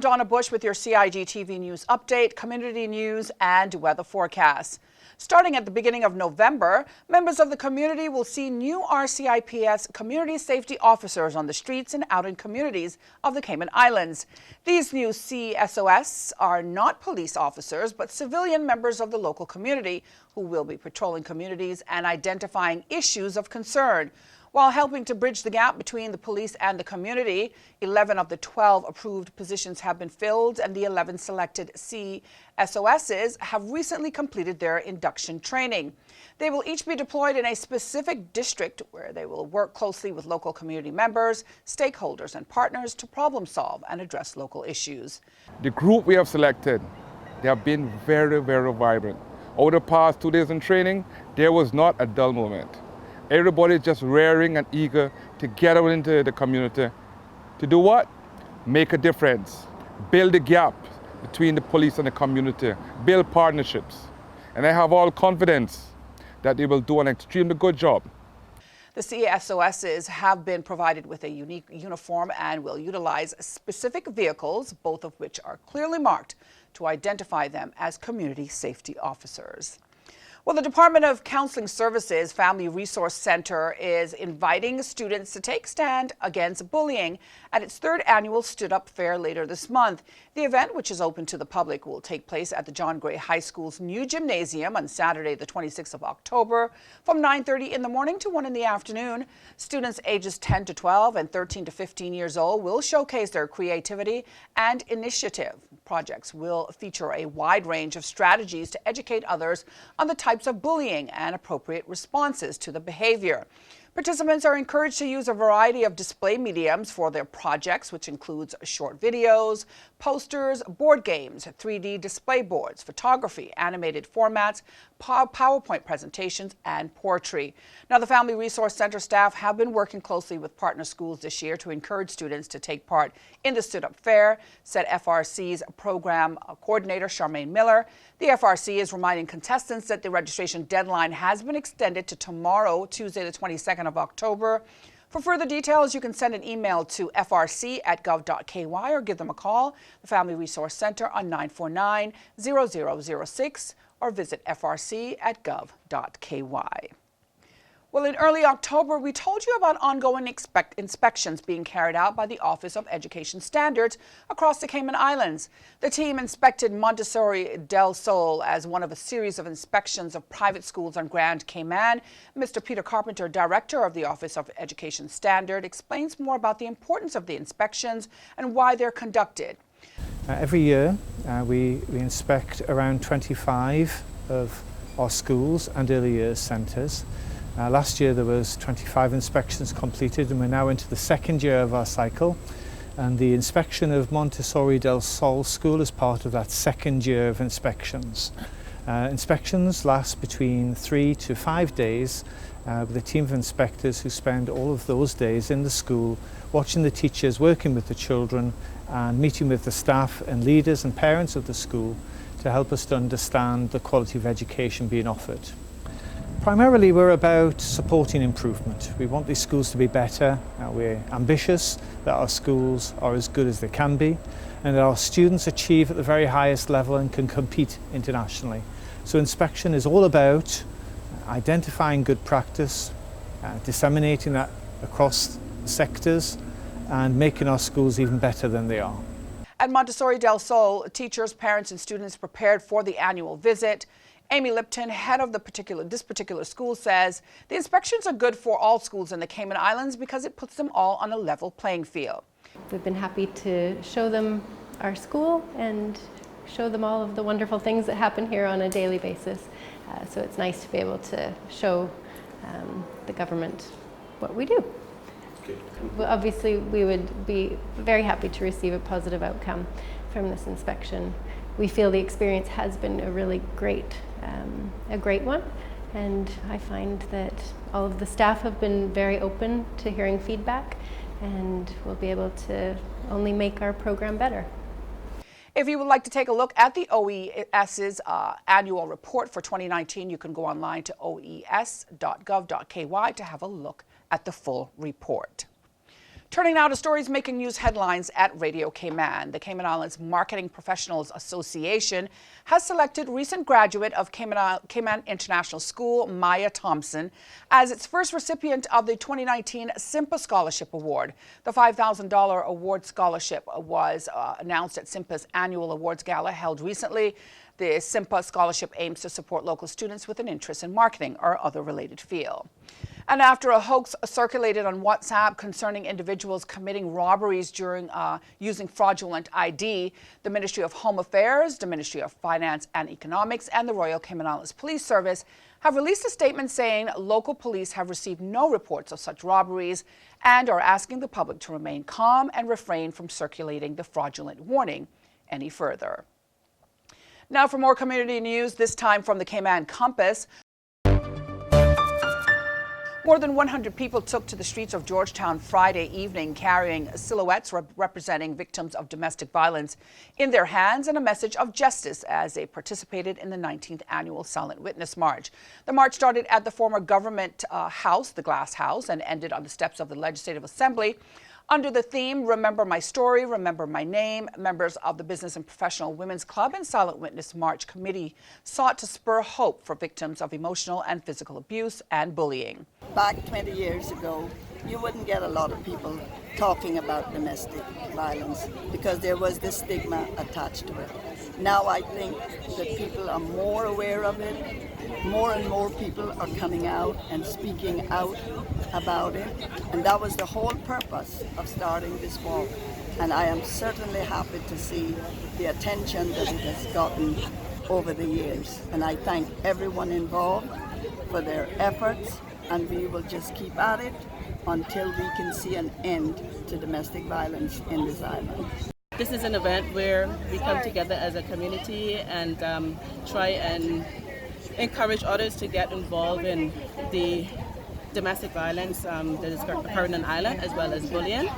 I'm Donna Bush with your CIGTV News Update, Community News and Weather Forecast. Starting at the beginning of November, members of the community will see new RCIPS community safety officers on the streets and out in communities of the Cayman Islands. These new CSOS are not police officers, but civilian members of the local community who will be patrolling communities and identifying issues of concern. While helping to bridge the gap between the police and the community, 11 of the 12 approved positions have been filled, and the 11 selected CSOSs have recently completed their induction training. They will each be deployed in a specific district where they will work closely with local community members, stakeholders, and partners to problem solve and address local issues. The group we have selected, they have been very, very vibrant. Over the past 2 days in training, there was not a dull moment. Everybody is just raring and eager to get out into the community. To do what? Make a difference. Build a gap between the police and the community. Build partnerships. And I have all confidence that they will do an extremely good job. The CSOSs have been provided with a unique uniform and will utilize specific vehicles, both of which are clearly marked to identify them as community safety officers. Well, the Department of Counseling Services Family Resource Center is inviting students to take stand against bullying at its 3rd annual Stood Up Fair later this month. The event, which is open to the public, will take place at the John Gray High School's new gymnasium on Saturday, the 26th of October, from 9:30 in the morning to 1 in the afternoon. Students ages 10 to 12 and 13 to 15 years old will showcase their creativity and initiative. Projects will feature a wide range of strategies to educate others on the types of bullying and appropriate responses to the behavior. Participants are encouraged to use a variety of display mediums for their projects, which includes short videos, posters, board games, 3D display boards, photography, animated formats, PowerPoint presentations, and poetry. Now, the Family Resource Center staff have been working closely with partner schools this year to encourage students to take part in the Stood Up Fair, said FRC's program coordinator Charmaine Miller. The FRC is reminding contestants that the registration deadline has been extended to tomorrow, Tuesday, the 22nd of October. For further details, you can send an email to frc@gov.ky or give them a call, the Family Resource Center, on 949-0006, or visit frc@gov.ky. Well, in early October, we told you about ongoing inspections being carried out by the Office of Education Standards across the Cayman Islands. The team inspected Montessori del Sol as one of a series of inspections of private schools on Grand Cayman. Mr. Peter Carpenter, director of the Office of Education Standard, explains more about the importance of the inspections and why they're conducted. Every year, we inspect around 25 of our schools and early years centres. Last year there was 25 inspections completed, and we're now into the 2nd year of our cycle, and the inspection of Montessori del Sol School is part of that 2nd year of inspections. Inspections last between 3 to 5 days with a team of inspectors who spend all of those days in the school watching the teachers, working with the children and meeting with the staff and leaders and parents of the school to help us to understand the quality of education being offered. Primarily, we're about supporting improvement. We want these schools to be better. We're ambitious that our schools are as good as they can be, and that our students achieve at the very highest level and can compete internationally. So inspection is all about identifying good practice, disseminating that across sectors, and making our schools even better than they are. At Montessori del Sol, teachers, parents, and students prepared for the annual visit. Amy Lipton, head of this particular school, says the inspections are good for all schools in the Cayman Islands because it puts them all on a level playing field. We've been happy to show them our school and show them all of the wonderful things that happen here on a daily basis. So it's nice to be able to show the government what we do. Well, obviously, we would be very happy to receive a positive outcome from this inspection. We feel the experience has been a really great one, and I find that all of the staff have been very open to hearing feedback, and we'll be able to only make our program better. If you would like to take a look at the OES's annual report for 2019, you can go online to oes.gov.ky to have a look at the full report. Turning now to stories making news headlines at Radio Cayman. The Cayman Islands Marketing Professionals Association has selected recent graduate of Cayman International School, Maya Thompson, as its first recipient of the 2019 CIMPA Scholarship Award. The $5,000 award scholarship was announced at CIMPA's annual awards gala held recently. The CIMPA scholarship aims to support local students with an interest in marketing or other related field. And after a hoax circulated on WhatsApp concerning individuals committing robberies during using fraudulent ID, the Ministry of Home Affairs, the Ministry of Finance and Economics, and the Royal Cayman Islands Police Service have released a statement saying local police have received no reports of such robberies and are asking the public to remain calm and refrain from circulating the fraudulent warning any further. Now for more community news, this time from the Cayman Compass. More than 100 people took to the streets of Georgetown Friday evening carrying silhouettes representing victims of domestic violence in their hands and a message of justice as they participated in the 19th annual Silent Witness March. The march started at the former government house, the Glass House, and ended on the steps of the Legislative Assembly. Under the theme, Remember My Story, Remember My Name, members of the Business and Professional Women's Club and Silent Witness March Committee sought to spur hope for victims of emotional and physical abuse and bullying. Back 20 years ago, you wouldn't get a lot of people talking about domestic violence because there was this stigma attached to it. Now I think that people are more aware of it. More and more people are coming out and speaking out about it. And that was the whole purpose of starting this walk. And I am certainly happy to see the attention that it has gotten over the years. And I thank everyone involved for their efforts, and we will just keep at it until we can see an end to domestic violence in this island. This is an event where we come together as a community and try and encourage others to get involved in the domestic violence that is occurring on the island, as well as bullying.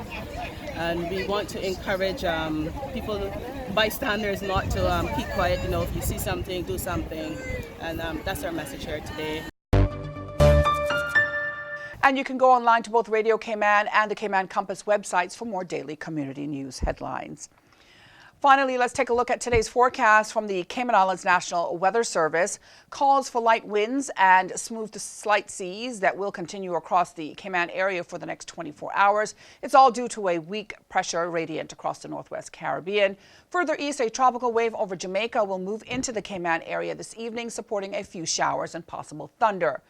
And we want to encourage people, bystanders, not to keep quiet. You know, if you see something, do something. And that's our message here today. And you can go online to both Radio Cayman and the Cayman Compass websites for more daily community news headlines. Finally, let's take a look at today's forecast from the Cayman Islands National Weather Service. Calls for light winds and smooth to slight seas that will continue across the Cayman area for the next 24 hours. It's all due to a weak pressure radiant across the northwest Caribbean. Further east, a tropical wave over Jamaica will move into the Cayman area this evening, supporting a few showers and possible thunder.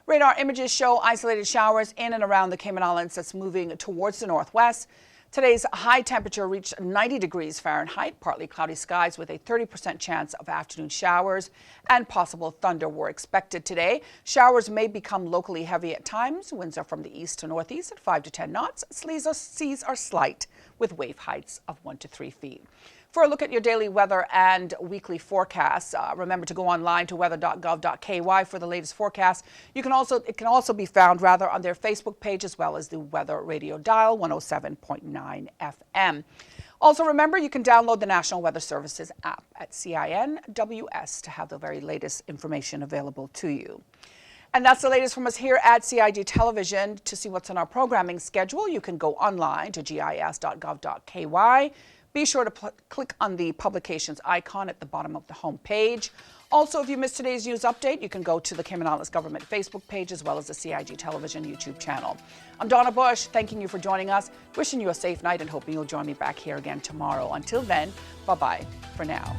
Radar images show isolated showers in and around the Cayman Islands that's moving towards the northwest. Today's high temperature reached 90 degrees Fahrenheit, partly cloudy skies with a 30% chance of afternoon showers, and possible thunder were expected today. Showers may become locally heavy at times. Winds are from the east to northeast at 5 to 10 knots. Seas are slight with wave heights of 1 to 3 feet. For a look at your daily weather and weekly forecasts, remember to go online to weather.gov.ky for the latest forecast. It can also be found on their Facebook page, as well as the Weather Radio dial 107.9 FM. Also remember, you can download the National Weather Services app at CINWS to have the very latest information available to you. And that's the latest from us here at CIG Television. To see what's on our programming schedule, you can go online to gis.gov.ky. Be sure to click on the publications icon at the bottom of the home page. Also, if you missed today's news update, you can go to the Cayman Islands Government Facebook page, as well as the CIG Television YouTube channel. I'm Donna Bush, thanking you for joining us, wishing you a safe night, and hoping you'll join me back here again tomorrow. Until then, bye-bye for now.